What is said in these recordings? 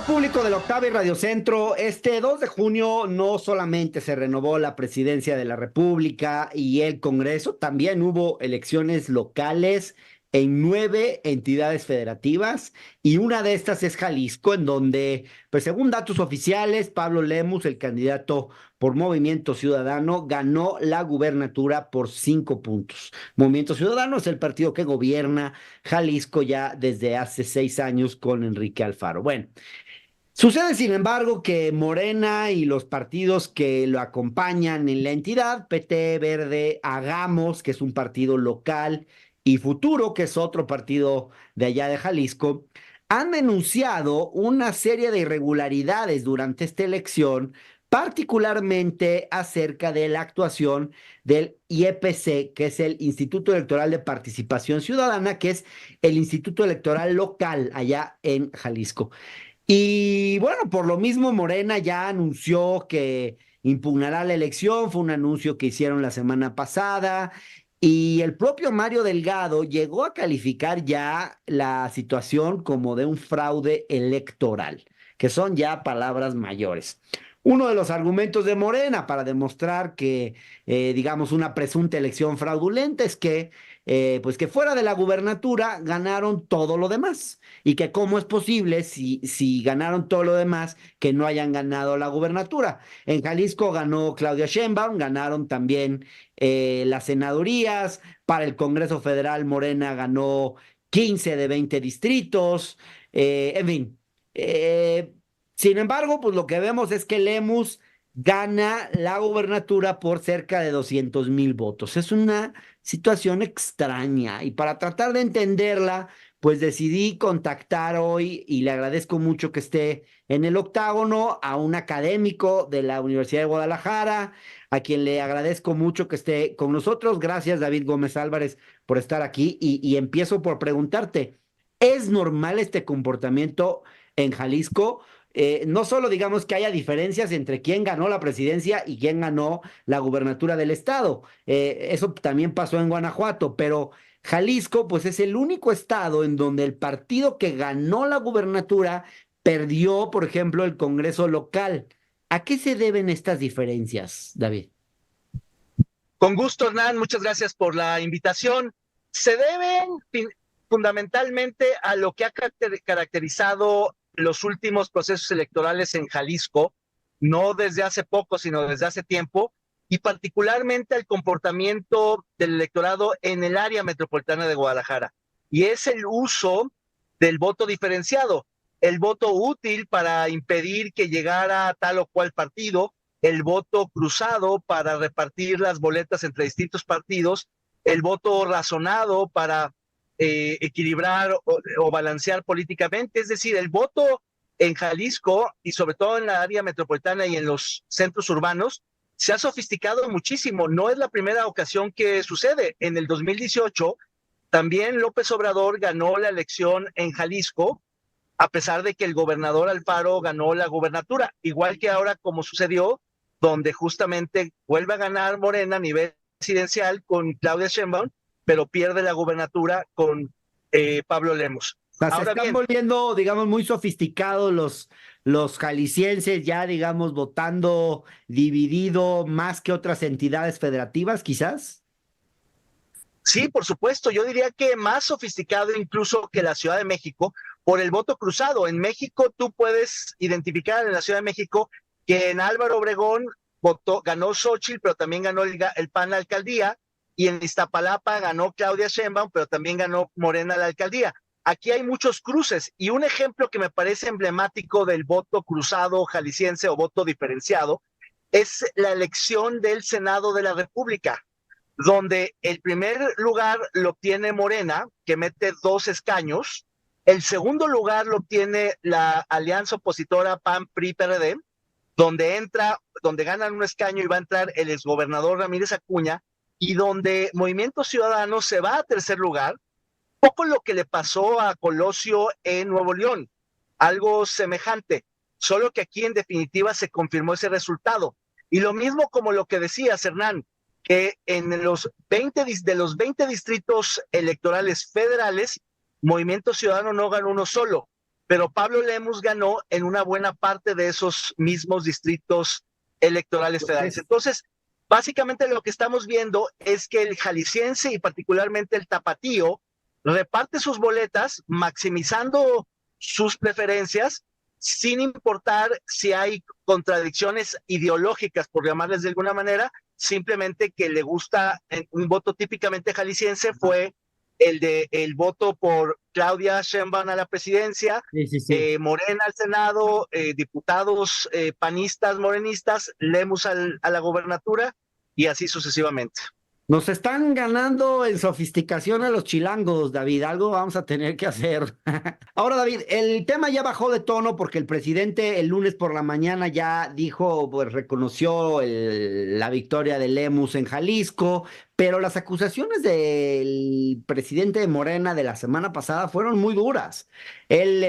Público del Octavo y Radio Centro, este 2 de junio no solamente se renovó la presidencia de la República y el Congreso, también hubo elecciones locales en 9 entidades federativas y una de estas es Jalisco, en donde, pues según datos oficiales, Pablo Lemus, el candidato por Movimiento Ciudadano, ganó la gubernatura por 5 puntos. Movimiento Ciudadano es el partido que gobierna Jalisco ya desde hace 6 años con Enrique Alfaro. Bueno. Sucede, sin embargo, que Morena y los partidos que lo acompañan en la entidad, PT, Verde, Hagamos, que es un partido local, y Futuro, que es otro partido de allá de Jalisco, han denunciado una serie de irregularidades durante esta elección, particularmente acerca de la actuación del IEPC, que es el Instituto Electoral de Participación Ciudadana, que es el instituto electoral local allá en Jalisco. Y bueno, por lo mismo Morena ya anunció que impugnará la elección, fue un anuncio que hicieron la semana pasada y el propio Mario Delgado llegó a calificar ya la situación como de un fraude electoral, que son ya palabras mayores. Uno de los argumentos de Morena para demostrar que, digamos, una presunta elección fraudulenta es que, pues que fuera de la gubernatura ganaron todo lo demás y que cómo es posible si ganaron todo lo demás que no hayan ganado la gubernatura. En Jalisco ganó Claudia Sheinbaum, ganaron también las senadurías, para el Congreso Federal Morena ganó 15 de 20 distritos, en fin. Sin embargo, pues lo que vemos es que Lemus gana la gubernatura por cerca de 200,000 votos. Es una situación extraña y para tratar de entenderla, pues decidí contactar hoy y le agradezco mucho que esté en el octágono a un académico de la Universidad de Guadalajara, a quien le agradezco mucho que esté con nosotros. Gracias, David Gómez Álvarez, por estar aquí y empiezo por preguntarte, ¿es normal este comportamiento en Jalisco? No solo digamos que haya diferencias entre quién ganó la presidencia y quién ganó la gubernatura del estado, eso también pasó en Guanajuato, pero Jalisco pues es el único estado en donde el partido que ganó la gubernatura perdió, por ejemplo, el Congreso local. ¿A qué se deben estas diferencias, David? Con gusto, Hernán, muchas gracias por la invitación. Se deben fundamentalmente a lo que ha caracterizado los últimos procesos electorales en Jalisco, no desde hace poco, sino desde hace tiempo, y particularmente al comportamiento del electorado en el área metropolitana de Guadalajara. Y es el uso del voto diferenciado, el voto útil para impedir que llegara tal o cual partido, el voto cruzado para repartir las boletas entre distintos partidos, el voto razonado para equilibrar o balancear políticamente, es decir, el voto en Jalisco y sobre todo en la área metropolitana y en los centros urbanos se ha sofisticado muchísimo. No es la primera ocasión que sucede. En el 2018 también López Obrador ganó la elección en Jalisco, a pesar de que el gobernador Alfaro ganó la gubernatura, igual que ahora como sucedió, donde justamente vuelve a ganar Morena a nivel presidencial con Claudia Sheinbaum, pero pierde la gubernatura con Pablo Lemus. O sea, se Ahora están bien, volviendo, digamos, muy sofisticados los jaliscienses, ya, digamos, votando dividido más que otras entidades federativas, quizás. sí, por supuesto, yo diría que más sofisticado incluso que la Ciudad de México por el voto cruzado. En México tú puedes identificar en la Ciudad de México que en Álvaro Obregón ganó Xochitl, pero también ganó el PAN la alcaldía, y en Iztapalapa ganó Claudia Sheinbaum, pero también ganó Morena la alcaldía. Aquí hay muchos cruces y un ejemplo que me parece emblemático del voto cruzado jalisciense o voto diferenciado es la elección del Senado de la República, donde el primer lugar lo obtiene Morena, que mete 2 escaños, el segundo lugar lo obtiene la alianza opositora PAN-PRI-PRD, donde ganan un escaño y va a entrar el exgobernador Ramírez Acuña, y donde Movimiento Ciudadano se va a tercer lugar, poco lo que le pasó a Colosio en Nuevo León, algo semejante, solo que aquí en definitiva se confirmó ese resultado. Y lo mismo como lo que decías, Hernán, que en los 20 distritos electorales federales, Movimiento Ciudadano no ganó uno solo. pero Pablo Lemus ganó en una buena parte de esos mismos distritos electorales federales. Entonces, básicamente lo que estamos viendo es que el jalisciense y particularmente el tapatío reparte sus boletas maximizando sus preferencias sin importar si hay contradicciones ideológicas, por llamarles de alguna manera, simplemente que le gusta un voto típicamente jalisciense fue el voto por Claudia Sheinbaum a la presidencia, Morena al Senado, diputados panistas, morenistas, Lemus a la gobernatura y así sucesivamente. Nos están ganando en sofisticación a los chilangos, David. Algo vamos a tener que hacer. Ahora, David, el tema ya bajó de tono porque el presidente el lunes por la mañana ya dijo, pues reconoció la victoria de Lemus en Jalisco, pero las acusaciones del presidente de Morena de la semana pasada fueron muy duras. Él,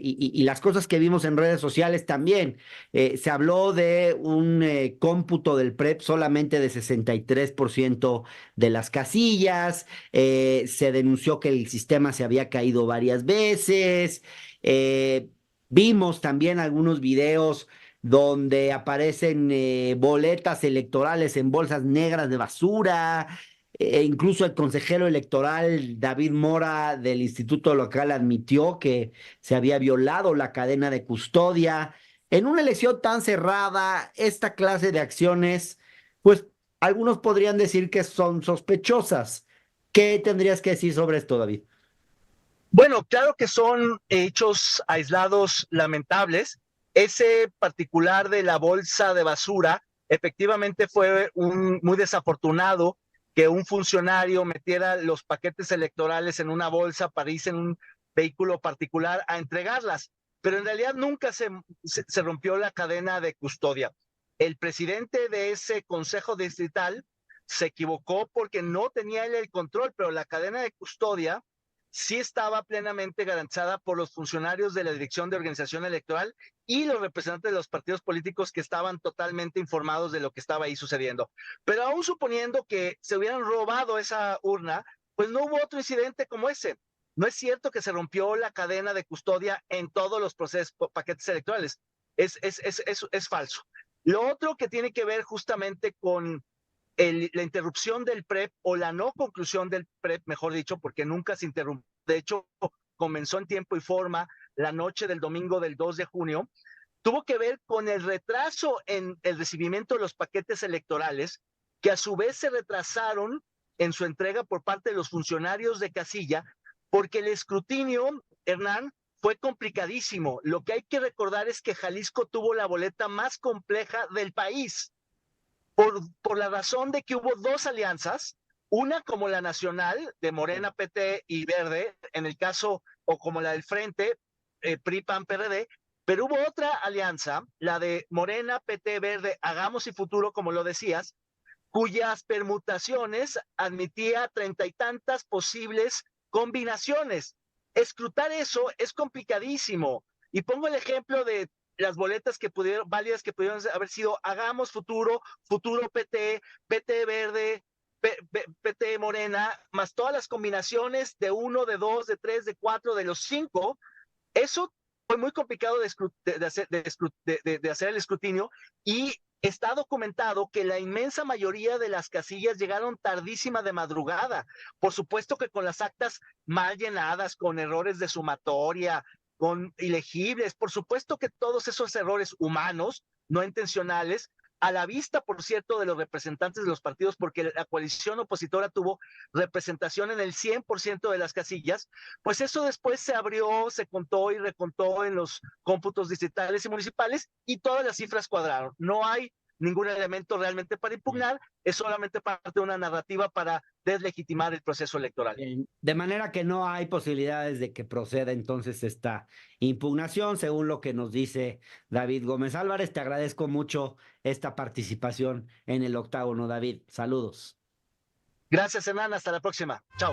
y las cosas que vimos en redes sociales también. Se habló de un cómputo del PREP solamente de 63% de las casillas, se denunció que el sistema se había caído varias veces, vimos también algunos videos donde aparecen boletas electorales en bolsas negras de basura. Incluso el consejero electoral David Mora del Instituto Local admitió que se había violado la cadena de custodia. En una elección tan cerrada, esta clase de acciones, pues algunos podrían decir que son sospechosas. ¿Qué tendrías que decir sobre esto, David? Bueno, claro que son hechos aislados lamentables. Ese particular de la bolsa de basura, efectivamente fue muy desafortunado que un funcionario metiera los paquetes electorales en una bolsa para irse en un vehículo particular a entregarlas, pero en realidad nunca se rompió la cadena de custodia. El presidente de ese consejo distrital se equivocó porque no tenía él el control, pero la cadena de custodia sí estaba plenamente garantizada por los funcionarios de la Dirección de Organización Electoral y los representantes de los partidos políticos que estaban totalmente informados de lo que estaba ahí sucediendo. Pero aún suponiendo que se hubieran robado esa urna, pues no hubo otro incidente como ese. No es cierto que se rompió la cadena de custodia en todos los procesos, paquetes electorales. Es falso. Lo otro que tiene que ver justamente con la interrupción del PREP o la no conclusión del PREP, mejor dicho, porque nunca se interrumpió. De hecho, comenzó en tiempo y forma la noche del domingo del 2 de junio, tuvo que ver con el retraso en el recibimiento de los paquetes electorales, que a su vez se retrasaron en su entrega por parte de los funcionarios de casilla, porque el escrutinio, Hernán, fue complicadísimo. Lo que hay que recordar es que Jalisco tuvo la boleta más compleja del país por la razón de que hubo dos alianzas, una como la nacional de Morena, PT y Verde, en el caso, o como la del Frente, PRI, PAN, PRD, pero hubo otra alianza, la de Morena, PT, Verde, Hagamos y Futuro, como lo decías, cuyas permutaciones admitía 30 y tantas posibles combinaciones. Escrutar eso es complicadísimo. Y pongo el ejemplo de las boletas que pudieron, válidas que pudieron haber sido Hagamos Futuro, Futuro PT, PT Verde, PT Morena, más todas las combinaciones de 1, de 2, de 3, de 4, de los 5. Eso fue muy complicado de hacer el escrutinio y está documentado que la inmensa mayoría de las casillas llegaron tardísima de madrugada. Por supuesto que con las actas mal llenadas, con errores de sumatoria, con ilegibles, por supuesto que todos esos errores humanos, no intencionales, a la vista, por cierto, de los representantes de los partidos, porque la coalición opositora tuvo representación en el 100% de las casillas, pues eso después se abrió, se contó y recontó en los cómputos distritales y municipales y todas las cifras cuadraron. No hay ningún elemento realmente para impugnar, es solamente parte de una narrativa para deslegitimar el proceso electoral. De manera que no hay posibilidades de que proceda entonces esta impugnación, según lo que nos dice David Gómez Álvarez. Te agradezco mucho esta participación en el octágono, David. Saludos. Gracias, Hernán. Hasta la próxima. Chao.